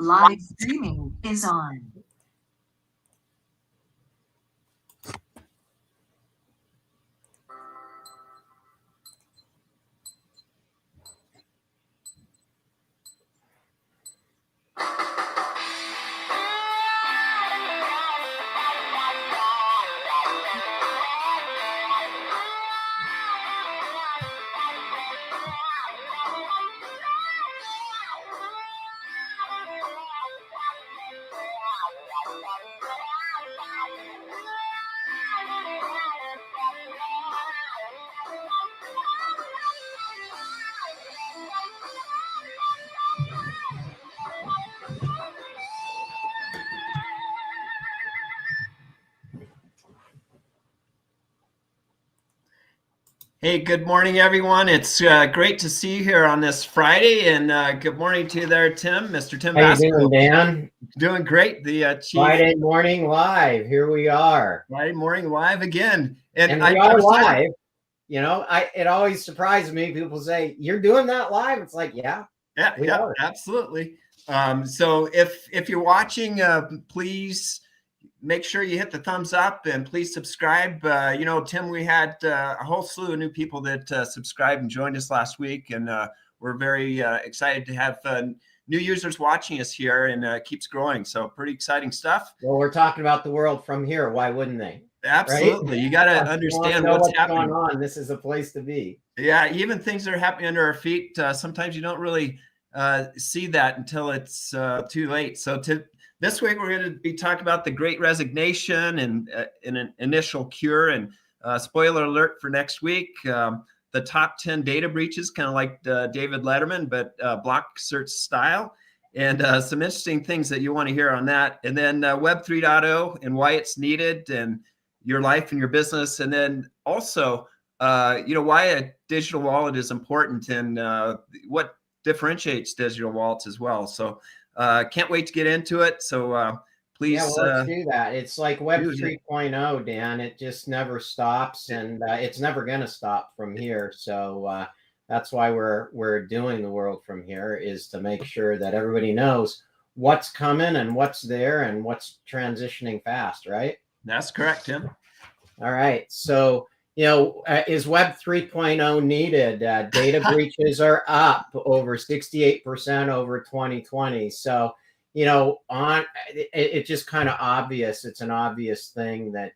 Live streaming is on. Hey, good morning, everyone. It's great to see you here on this Friday, and good morning to you there, Tim, Mr. Tim. How you doing, Dan? Doing great. The chief. Friday morning live. Here we are. Friday morning live again, and we are live. You know, it always surprises me. People say you're doing that live. It's like, yeah, absolutely. So if you're watching, please make sure you hit the thumbs up and please subscribe. You know, Tim, we had a whole slew of new people that subscribed and joined us last week, and we're very excited to have new users watching us here, and keeps growing. So pretty exciting stuff. Well, we're talking about the world from here. Why wouldn't they? Absolutely. Right? You got to understand what's happening. Going on. This is a place to be. Yeah, even things that are happening under our feet, sometimes you don't really see that until it's too late. So this week, we're going to be talking about the Great Resignation and an initial cure. And spoiler alert for next week, the top 10 data breaches, kind of like David Letterman, but BlockCerts style. And some interesting things that you want to hear on that. And then Web 3.0 and why it's needed, and your life and your business. And then also, you know, why a digital wallet is important, and what differentiates digital wallets as well. So can't wait to get into it. So please. Yeah, well, let's do that. It's like Web 3.0, Dan. It just never stops, and it's never going to stop from here. So that's why we're doing the world from here, is to make sure that everybody knows what's coming and what's there and what's transitioning fast, right? That's correct, Tim. All right. So, you know, is Web 3.0 needed? Data breaches are up over 68% over 2020. So, you know, it's just kind of obvious. It's an obvious thing that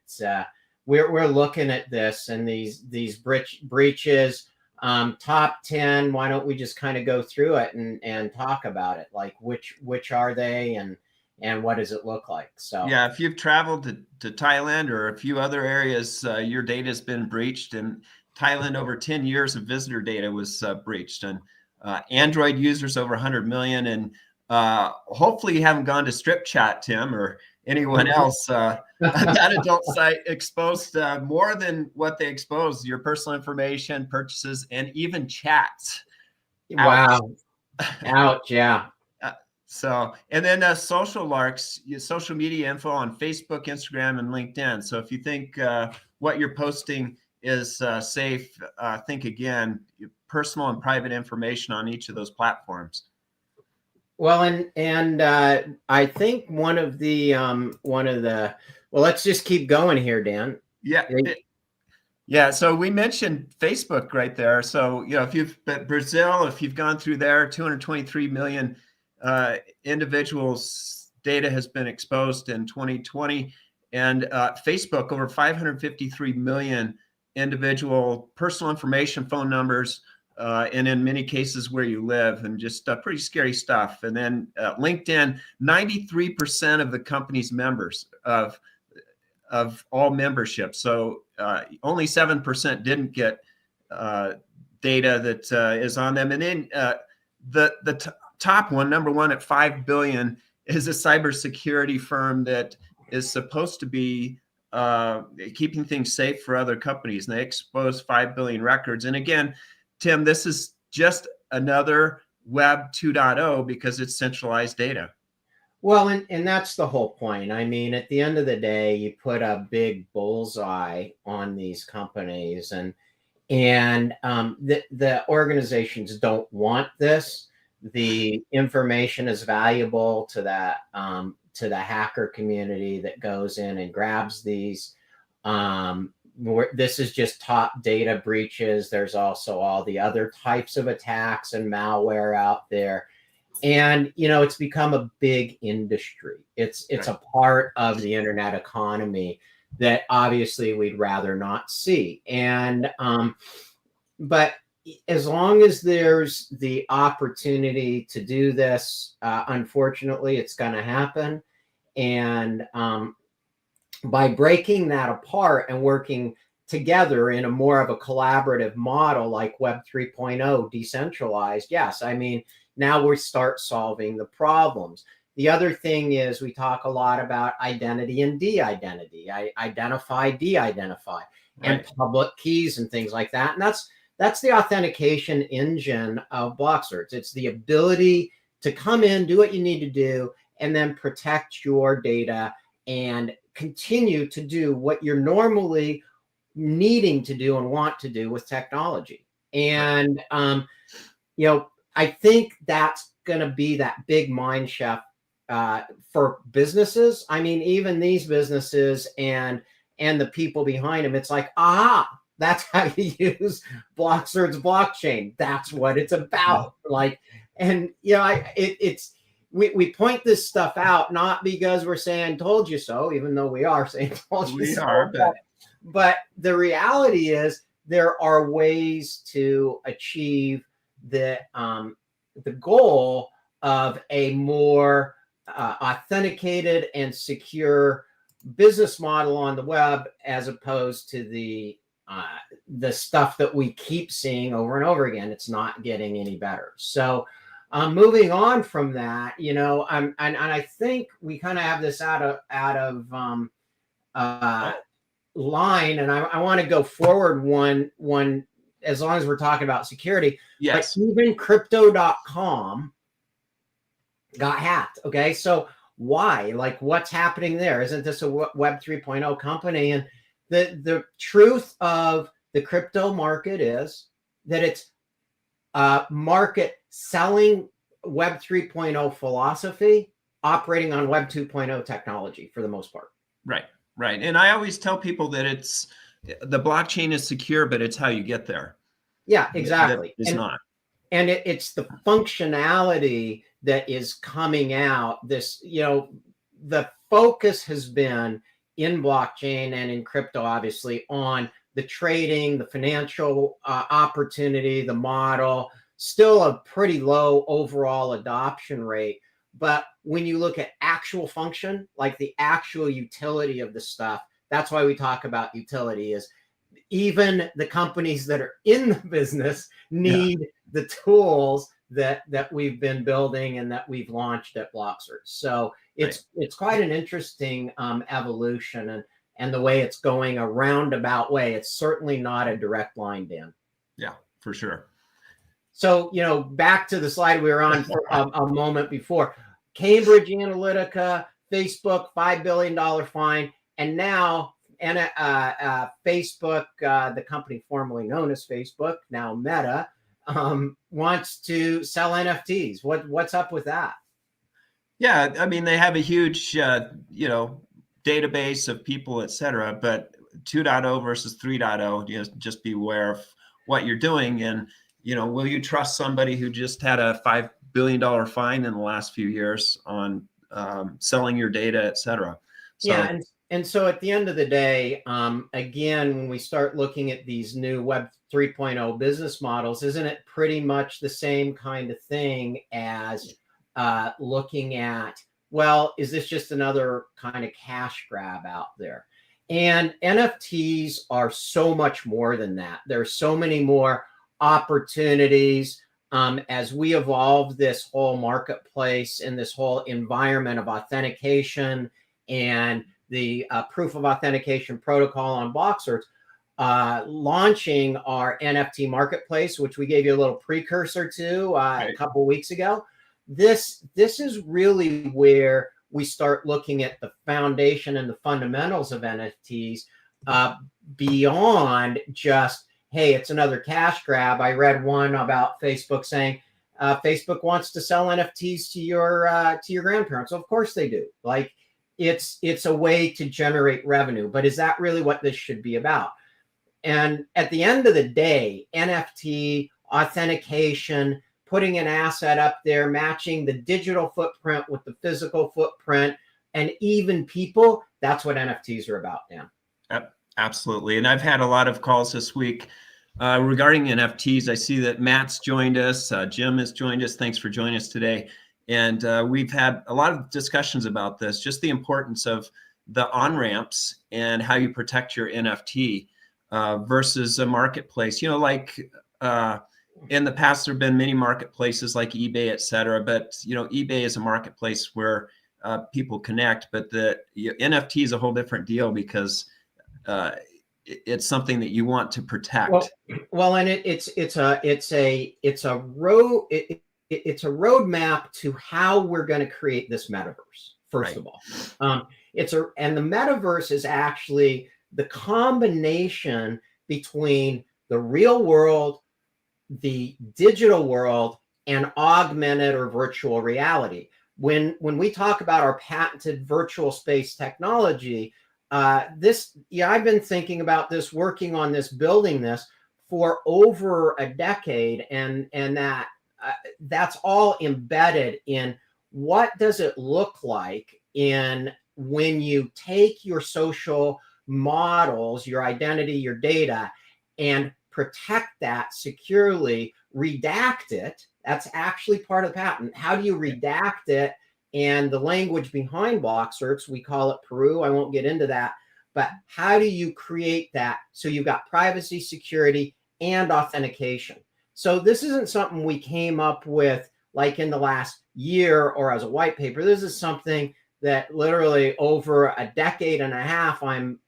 we're looking at this, and these breaches, top 10. Why don't we just kind of go through it and talk about it? Like which are they, and what does it look like? So yeah, if you've traveled to Thailand or a few other areas, your data has been breached. In Thailand, over 10 years of visitor data was breached, and Android users over 100 million. And hopefully you haven't gone to Strip Chat, Tim, or anyone else. That adult site exposed more than what they exposed: your personal information, purchases, and even chats. Wow. Ouch. Yeah. So, and then social larks, social media info on Facebook, Instagram, and LinkedIn. So if you think what you're posting is safe, think again. Personal and private information on each of those platforms. Well, and I think one of the well, let's just keep going here, Dan. Yeah. So we mentioned Facebook right there. So, you know, if you've been Brazil, if you've gone through there, 223 million individuals' data has been exposed in 2020, and Facebook, over 553 million individual personal information, phone numbers, and in many cases where you live, and just pretty scary stuff. And then LinkedIn, 93% of the company's members of all membership. So only 7% didn't get data that is on them. And then the top one, number one at 5 billion, is a cybersecurity firm that is supposed to be keeping things safe for other companies, and they expose 5 billion records. And again, Tim, this is just another Web 2.0 because it's centralized data. Well, and that's the whole point. I mean, at the end of the day, you put a big bullseye on these companies, and the organizations don't want this. the information is valuable to that to the hacker community that goes in and grabs these. This is just top data breaches. There's also all the other types of attacks and malware out there. And, you know, it's become a big industry. It's a part of the internet economy that obviously we'd rather not see. And, but as long as there's the opportunity to do this, unfortunately, it's going to happen. And by breaking that apart and working together in a more of a collaborative model like Web 3.0, decentralized, yes, I mean, now we start solving the problems. The other thing is we talk a lot about identity and de-identity, identify, de-identify, and public keys and things like that. And that's the authentication engine of BlockCerts. It's the ability to come in, do what you need to do, and then protect your data and continue to do what you're normally needing to do and want to do with technology. And, you know, I think that's going to be that big mind shift for businesses. I mean, even these businesses and the people behind them, it's like, that's how you use BlockCerts blockchain. That's what it's about. Like, and you know, we point this stuff out not because we're saying "told you so," even though we are saying "told you so." But the reality is there are ways to achieve the goal of a more authenticated and secure business model on the web, as opposed to the stuff that we keep seeing over and over again. It's not getting any better. So moving on from that, you know, and I think we kind of have this out of line, and I want to go forward one as long as we're talking about security. Yes. But even crypto.com got hacked. Okay, so why? Like, what's happening there? Isn't this a Web 3.0 company? And the truth of the crypto market is that it's a market selling Web 3.0 philosophy, operating on Web 2.0 technology for the most part. Right. And I always tell people that the blockchain is secure, but it's how you get there. Yeah, exactly. It's not. And it's the functionality that is coming out. This, you know, the focus has been in blockchain and in crypto, obviously, on the trading, the financial opportunity, the model, still a pretty low overall adoption rate. But when you look at actual function, like the actual utility of the stuff, that's why we talk about utility, is even the companies that are in the business need the tools that we've been building and that we've launched at BlockCerts. So it's quite an interesting evolution, and the way it's going, a roundabout way. It's certainly not a direct line, Dan. Yeah, for sure. So, you know, back to the slide we were on for a moment before. Cambridge Analytica, Facebook, $5 billion fine, and now Facebook, the company formerly known as Facebook, now Meta, wants to sell NFTs. What's up with that? Yeah, I mean, they have a huge, you know, database of people, et cetera, but 2.0 versus 3.0, you know, just be aware of what you're doing. And, you know, will you trust somebody who just had a $5 billion fine in the last few years on selling your data, et cetera? So, yeah. And so at the end of the day, again, when we start looking at these new Web 3.0 business models, isn't it pretty much the same kind of thing as looking at, well, is this just another kind of cash grab out there? And NFTs are so much more than that. There's so many more opportunities as we evolve this whole marketplace and this whole environment of authentication and the proof of authentication protocol on BlockCerts, launching our NFT marketplace, which we gave you a little precursor to a couple of weeks ago. This is really where we start looking at the foundation and the fundamentals of NFTs beyond just, hey, it's another cash grab. I read one about Facebook saying, Facebook wants to sell NFTs to your grandparents. Of course they do. Like it's a way to generate revenue, but is that really what this should be about? And at the end of the day, NFT authentication, putting an asset up there, matching the digital footprint with the physical footprint, and even people, that's what NFTs are about, Dan. Absolutely. And I've had a lot of calls this week regarding NFTs. I see that Matt's joined us, Jim has joined us. Thanks for joining us today. And we've had a lot of discussions about this, just the importance of the on-ramps and how you protect your NFT versus a marketplace. You know, like in the past, there have been many marketplaces like eBay, et cetera. But, you know, eBay is a marketplace where people connect, but the NFT is a whole different deal because it's something that you want to protect. Well, and it's a roadmap to how we're going to create this metaverse. First of all, and the metaverse is actually the combination between the real world, the digital world, and augmented or virtual reality. When we talk about our patented virtual space technology, I've been thinking about this, working on this, building this for over a decade, and that's all embedded in what does it look like in when you take your social models, your identity, your data, and protect that securely, redact it. That's actually part of the patent. How do you redact it? And the language behind BlockCerts, we call it Peru. I won't get into that. But how do you create that so you've got privacy, security, and authentication? So this isn't something we came up with like in the last year or as a white paper. This is something that literally over a decade and a half, I'm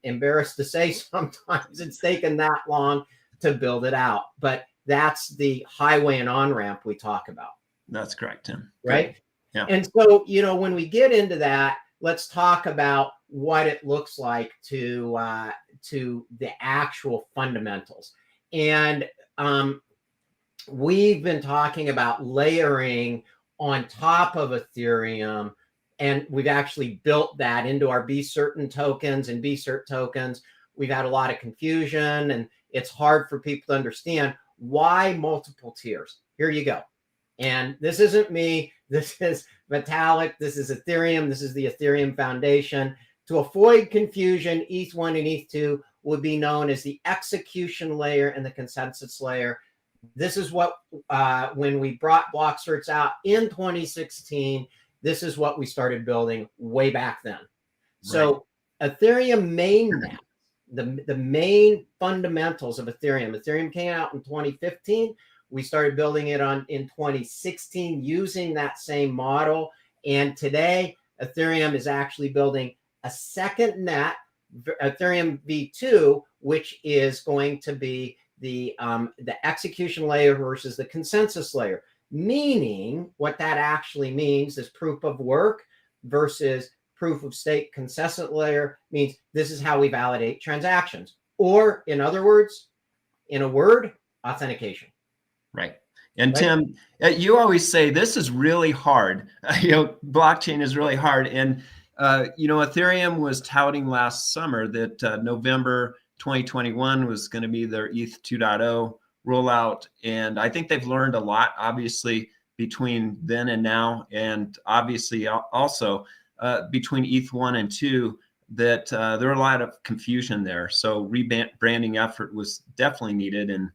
embarrassed to say sometimes it's taken that long to build it out. But that's the highway and on-ramp we talk about. That's correct, Tim. Right? Good. Yeah. And so, you know, when we get into that, let's talk about what it looks like to the actual fundamentals. And we've been talking about layering on top of Ethereum, and we've actually built that into our Be Certain tokens and Be Cert tokens. We've had a lot of confusion, and it's hard for people to understand why multiple tiers. Here you go. And this isn't me. This is Vitalik. This is Ethereum. This is the Ethereum Foundation. To avoid confusion, ETH1 and ETH2 would be known as the execution layer and the consensus layer. This is what, when we brought BlockCerts out in 2016, this is what we started building way back then. Right. So Ethereum mainnet, the main fundamentals of Ethereum came out in 2015. We started building it in 2016 using that same model. And today, Ethereum is actually building a second net, Ethereum V2, which is going to be the execution layer versus the consensus layer. Meaning, what that actually means is proof of work versus proof of stake consensus layer means this is how we validate transactions. Or, in other words, in a word, authentication. Right. And Tim, you always say this is really hard. Blockchain is really hard. And, Ethereum was touting last summer that November 2021 was going to be their ETH 2.0 rollout. And I think they've learned a lot, obviously, between then and now. And obviously also between ETH 1 and 2, that there were a lot of confusion there. So rebranding effort was definitely needed. And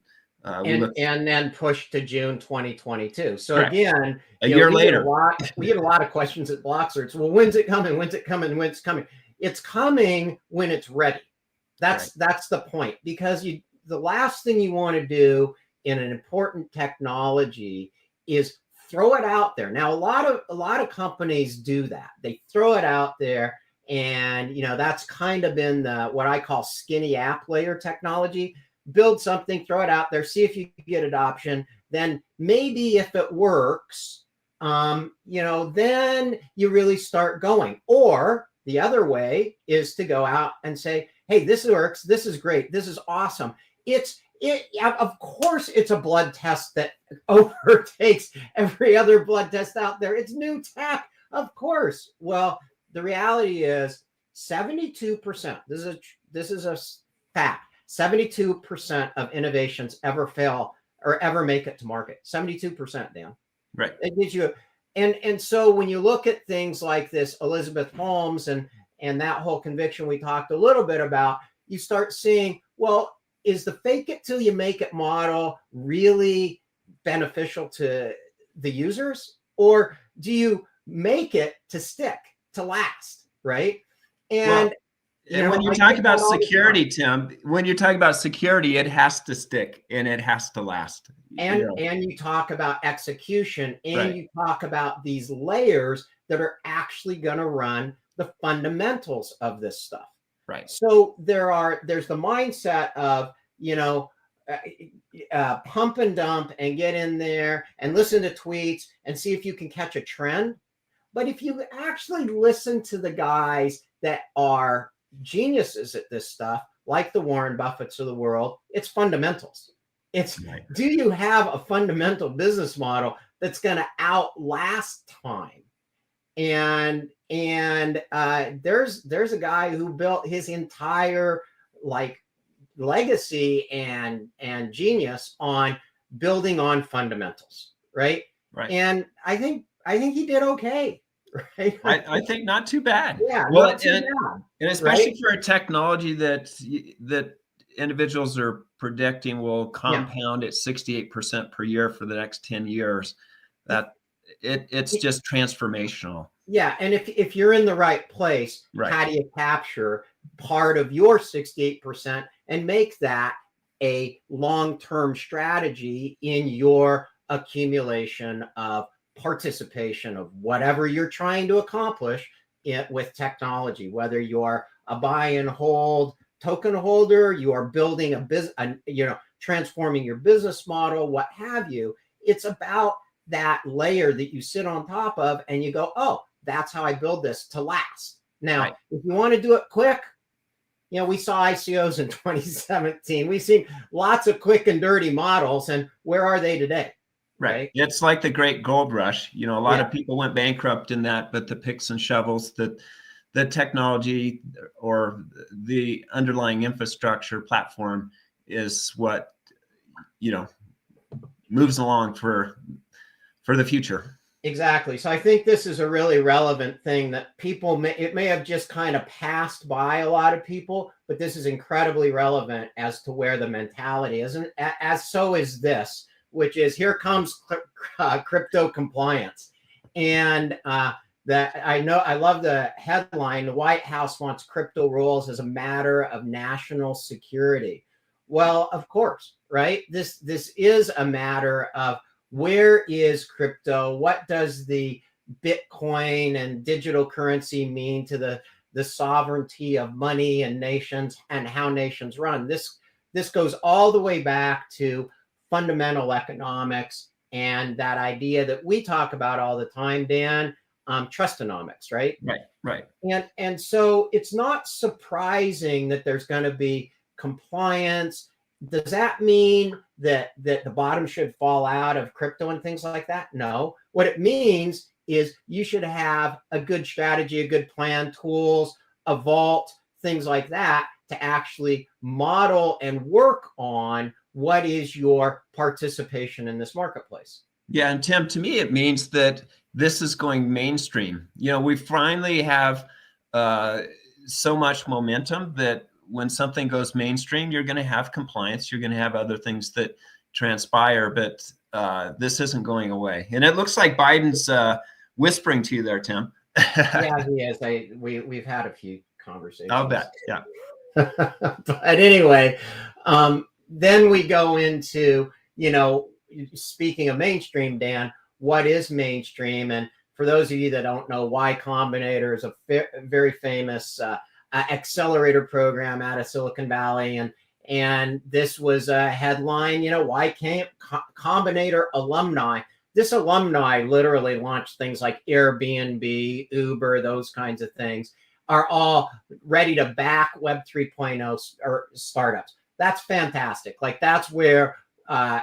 then pushed to June 2022. So correct. Again, a year later, we get a lot of questions at BlockCerts. Well, when's it coming? When's it coming? When's it coming? It's coming when it's ready. That's the point, because the last thing you want to do in an important technology is throw it out there. Now, a lot of companies do that. They throw it out there, and that's kind of been what I call skinny app layer technology. Build something, throw it out there, see if you get adoption. Then maybe if it works, then you really start going. Or the other way is to go out and say, hey, this works. This is great. This is awesome. Of course, it's a blood test that overtakes every other blood test out there. It's new tech, of course. Well, the reality is 72%. This is a fact. 72% of innovations ever fail or ever make it to market. 72%, Dan. Right. It gives you, and so when you look at things like this, Elizabeth Holmes and that whole conviction we talked a little bit about, you start seeing, well, is the fake it till you make it model really beneficial to the users, or do you make it to stick, to last, right? And when you talk about security, Tim, when you talk about security, it has to stick and it has to last. And you talk about execution, and you talk about these layers that are actually going to run the fundamentals of this stuff. Right. So there's the mindset of, pump and dump and get in there and listen to tweets and see if you can catch a trend. But if you actually listen to the guys that are geniuses at this stuff, like the Warren Buffetts of the world, it's fundamentals. It's do you have a fundamental business model that's going to outlast time? And there's a guy who built his entire legacy and genius on building on fundamentals, right? And I think he did okay, right? I think not too bad. Yeah, well, not too bad, and especially for a technology that individuals are predicting will compound at 68% per year for the next 10 years. That it's just transformational. Yeah, and if you're in the right place, how do you capture part of your 68% and make that a long-term strategy in your accumulation of participation of whatever you're trying to accomplish with technology, whether you're a buy and hold token holder, you are building a business, transforming your business model, what have you. It's about that layer that you sit on top of and you go, oh, that's how I build this to last. Now, if you want to do it quick, we saw ICOs in 2017. We've seen lots of quick and dirty models, and where are they today? Right. It's like the great gold rush. A lot of people went bankrupt in that, but the picks and shovels, the technology or the underlying infrastructure platform is what, moves along for the future. Exactly. So I think this is a really relevant thing that it may have just kind of passed by a lot of people, but this is incredibly relevant as to where the mentality is. And as so is this, which is here comes crypto compliance. And that I love the headline, the White House wants crypto rules as a matter of national security. Well, of course, right? This is a matter of where is crypto? What does the Bitcoin and digital currency mean to the sovereignty of money and nations and how nations run? This goes all the way back to fundamental economics and that idea that we talk about all the time, Dan, trustonomics, right? Right. And so it's not surprising that there's going to be compliance. Does that mean that the bottom should fall out of crypto and things like that? No. What it means is you should have a good strategy, a good plan, tools, a vault, things like that to actually model and work on what is your participation in this marketplace. Yeah, and Tim, to me, it means that this is going mainstream. We finally have so much momentum that when something goes mainstream, you're going to have compliance. You're going to have other things that transpire, but this isn't going away. And it looks like Biden's whispering to you there, Tim. Yeah, he is. We've had a few conversations. I'll bet. Yeah. But anyway, then we go into, speaking of mainstream, Dan, what is mainstream? And for those of you that don't know, Y Combinator is a very famous accelerator program out of Silicon Valley. And this was a headline, Y Combinator alumni. This alumni literally launched things like Airbnb, Uber, those kinds of things, are all ready to back Web 3.0 or startups. that's fantastic. Like that's where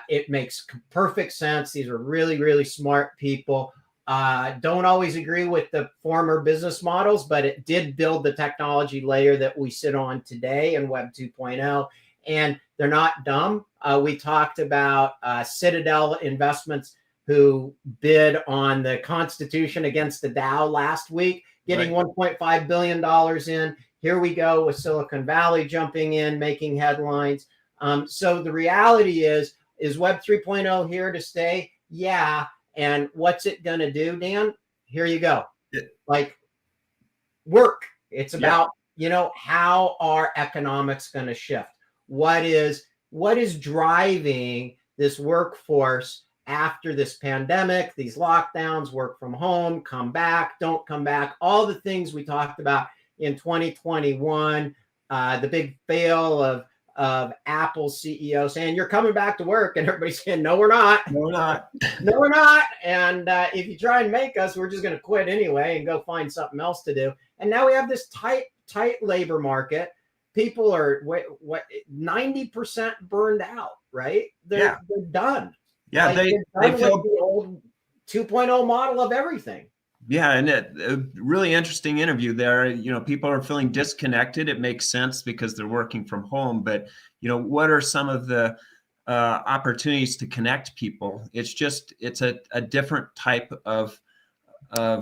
it makes perfect sense. These are really, really smart people. Don't always agree with the former business models, but it did build the technology layer that we sit on today in Web 2.0. And they're not dumb. We talked about Citadel Investments, who bid on the Constitution against the Dow last week, getting $1.5 billion in. Here we go with Silicon Valley jumping in, making headlines. So the reality is Web 3.0 here to stay? Yeah. And what's it going to do, Dan? Here you go. Like work. It's about, how are economics going to shift? What is driving this workforce after this pandemic, these lockdowns, work from home, come back, don't come back, all the things we talked about in 2021, the big fail of Apple CEO saying, you're coming back to work. And everybody's saying, no, we're not. No, we're not. No, we're not. And if you try and make us, we're just going to quit anyway and go find something else to do. And now we have this tight labor market. People are 90% burned out, right? They're done. Yeah, like, they feel the old 2.0 model of everything. Yeah, and a really interesting interview there. People are feeling disconnected. It makes sense because they're working from home. But what are some of the opportunities to connect people? It's a different type of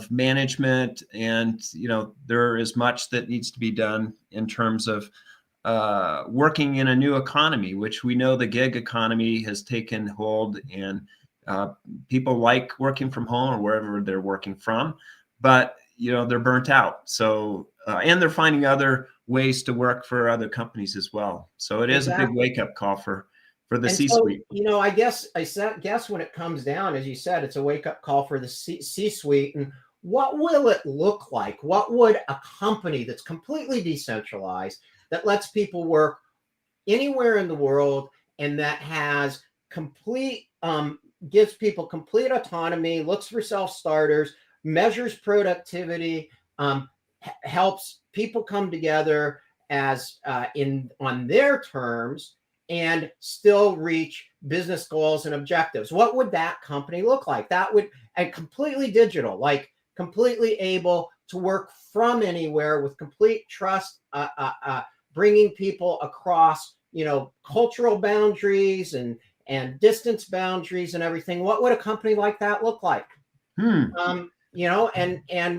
management, and there is much that needs to be done in terms of working in a new economy, which we know the gig economy has taken hold, and people like working from home or wherever they're working from, but they're burnt out. So and they're finding other ways to work for other companies as well. So it is a big wake-up call for the C-suite. So, I guess when it comes down, as you said, it's a wake-up call for the C-suite. And what will it look like? What would a company that's completely decentralized, that lets people work anywhere in the world, and that has gives people complete autonomy, looks for self-starters, measures productivity, helps people come together as on their terms and still reach business goals and objectives? What would that company look like? That would, and completely digital, like completely able to work from anywhere with complete trust, bringing people across, cultural boundaries and distance boundaries and everything. What would a company like that look like? And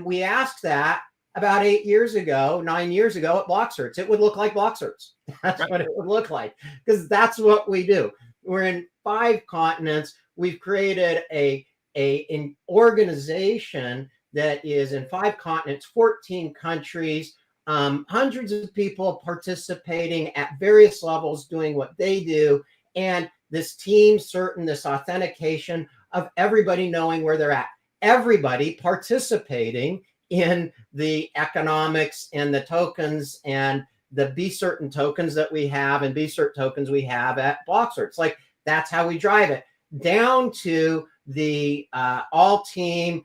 we asked that about 9 years ago at BlockCerts. It would look like BlockCerts. That's what it would look like, because that's what we do. We're in 5 continents. We've created an organization that is in 5 continents, 14 countries, hundreds of people participating at various levels, doing what they do. And this team certain, this authentication of everybody knowing where they're at, everybody participating in the economics and the tokens and the Be Certain tokens that we have and Be Cert tokens we have at BlockCerts. Like, that's how we drive it, down to the all team,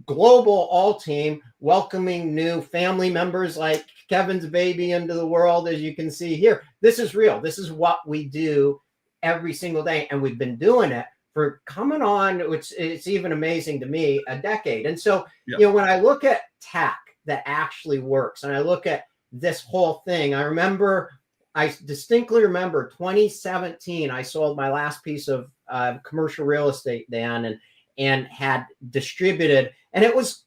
global all team, welcoming new family members like Kevin's baby into the world, as you can see here. This is real. This is what we do every single day. And we've been doing it for coming on, which it's even amazing to me, a decade. And so, when I look at tech that actually works, and I look at this whole thing, I distinctly remember 2017, I sold my last piece of commercial real estate, Dan, and had distributed. And it was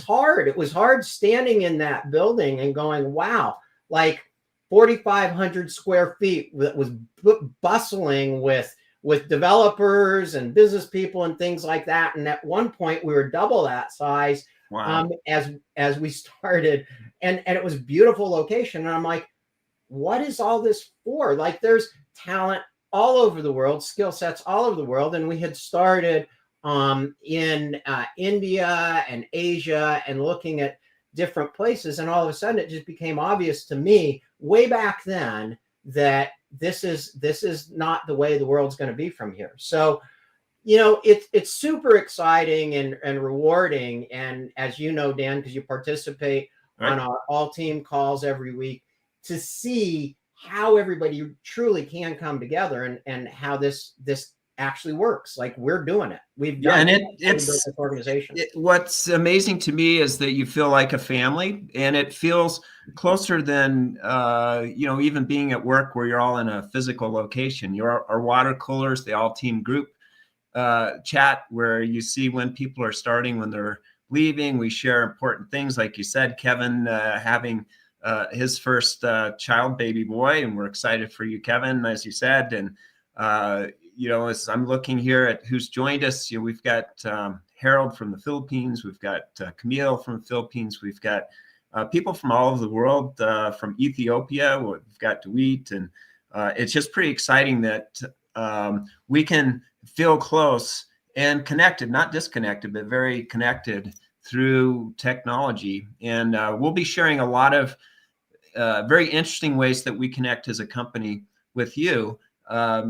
hard. It was hard standing in that building and going, wow, like 4,500 square feet that was bustling with developers and business people and things like that. And at one point we were double that size. Wow. As we started, and it was a beautiful location. And I'm like, what is all this for? Like, there's talent all over the world, skill sets all over the world. And we had started in India and Asia and looking at different places. And all of a sudden it just became obvious to me way back then that this is not the way the world's going to be from here. So, it's super exciting and rewarding. And as you know, Dan, because you participate on our all team calls every week, to see how everybody truly can come together and how this actually works. Like we're doing it. We've done and it's this organization. What's amazing to me is that you feel like a family, and it feels closer than even being at work where you're all in a physical location. Our water coolers, the all team group chat where you see when people are starting, when they're leaving. We share important things, like you said, Kevin having his first child, baby boy, and we're excited for you, Kevin, as you said. And as I'm looking here at who's joined us, we've got Harold from the Philippines, we've got Camille from the Philippines, we've got people from all over the world, from Ethiopia, we've got DeWeet, and it's just pretty exciting that we can feel close and connected, not disconnected, but very connected through technology. And we'll be sharing a lot of very interesting ways that we connect as a company with you,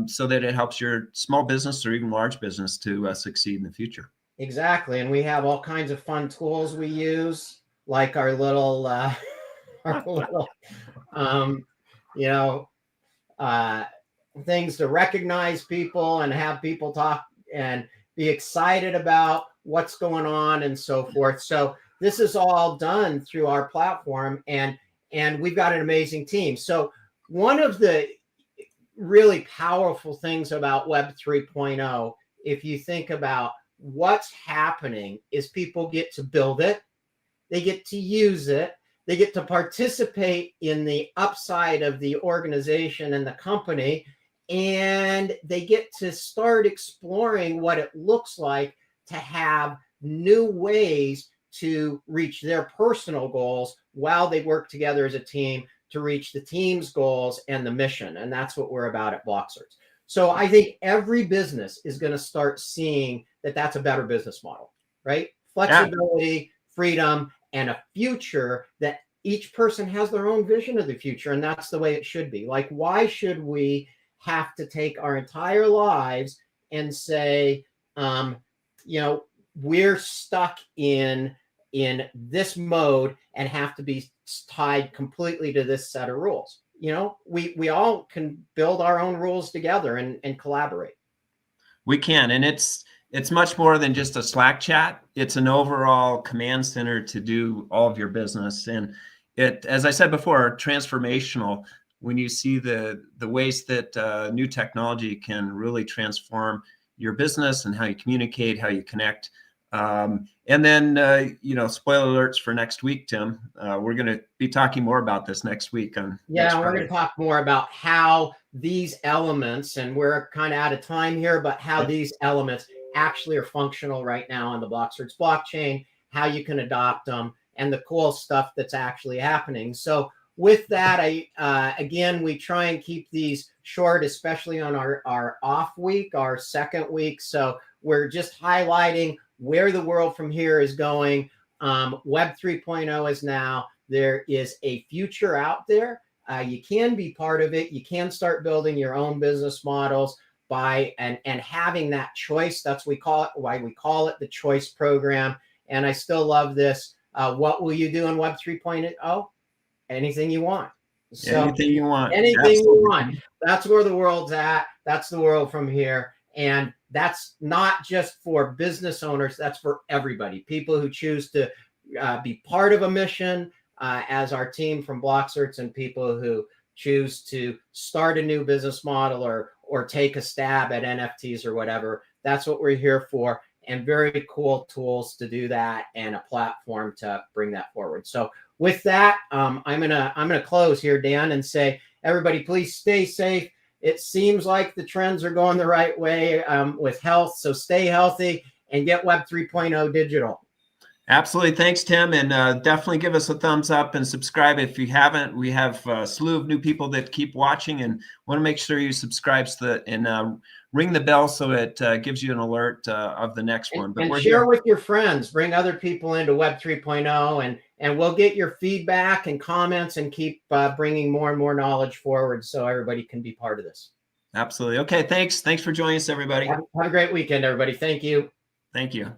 so that it helps your small business or even large business to succeed in the future. Exactly. And we have all kinds of fun tools we use, like our little, things to recognize people and have people talk and be excited about what's going on and so forth. So this is all done through our platform, and we've got an amazing team. So one of the really powerful things about Web 3.0, if you think about what's happening, is people get to build it, they get to use it, they get to participate in the upside of the organization and the company, and they get to start exploring what it looks like to have new ways to reach their personal goals while they work together as a team to reach the team's goals and the mission. And that's what we're about at BlockCerts. So I think every business is going to start seeing that that's a better business model, right? Flexibility, freedom, and a future that each person has their own vision of the future. And that's the way it should be. Like, why should we have to take our entire lives and say, we're stuck in this mode and have to be tied completely to this set of rules? We all can build our own rules together and collaborate. We can, and it's much more than just a Slack chat. It's an overall command center to do all of your business. And it, as I said before, transformational when you see the ways that new technology can really transform your business and how you communicate, how you connect. And then, spoiler alerts for next week, Tim. We're going to be talking more about this next week. We're going to talk more about how these elements, and we're kind of out of time here, but how these elements actually are functional right now on the BlockCerts blockchain, how you can adopt them, and the cool stuff that's actually happening. So with that, again, we try and keep these short, especially on our off week, our second week. So we're just highlighting where the world from here is going. Web 3.0 is now. There is a future out there. You can be part of it. You can start building your own business models by and having that choice. That's why we call it the choice program. And I still love this. What will you do in Web 3.0? Anything you want. So anything you want. Anything Absolutely. you want. That's where the world's at. That's the world from here. And that's not just for business owners. That's for everybody. People who choose to be part of a mission, as our team from BlockCerts, and people who choose to start a new business model or take a stab at NFTs or whatever. That's what we're here for. And very cool tools to do that, and a platform to bring that forward. So with that, I'm gonna close here, Dan, and say, everybody, please stay safe. It seems like the trends are going the right way with health. So stay healthy and get Web 3.0 digital. Absolutely. Thanks, Tim. And definitely give us a thumbs up and subscribe if you haven't. We have a slew of new people that keep watching, and want to make sure you subscribe and ring the bell so it gives you an alert of the next one. But share with your friends. Bring other people into Web 3.0, and we'll get your feedback and comments and keep bringing more and more knowledge forward so everybody can be part of this. Absolutely. Okay, thanks. Thanks for joining us, everybody. Have a great weekend, everybody. Thank you. Thank you.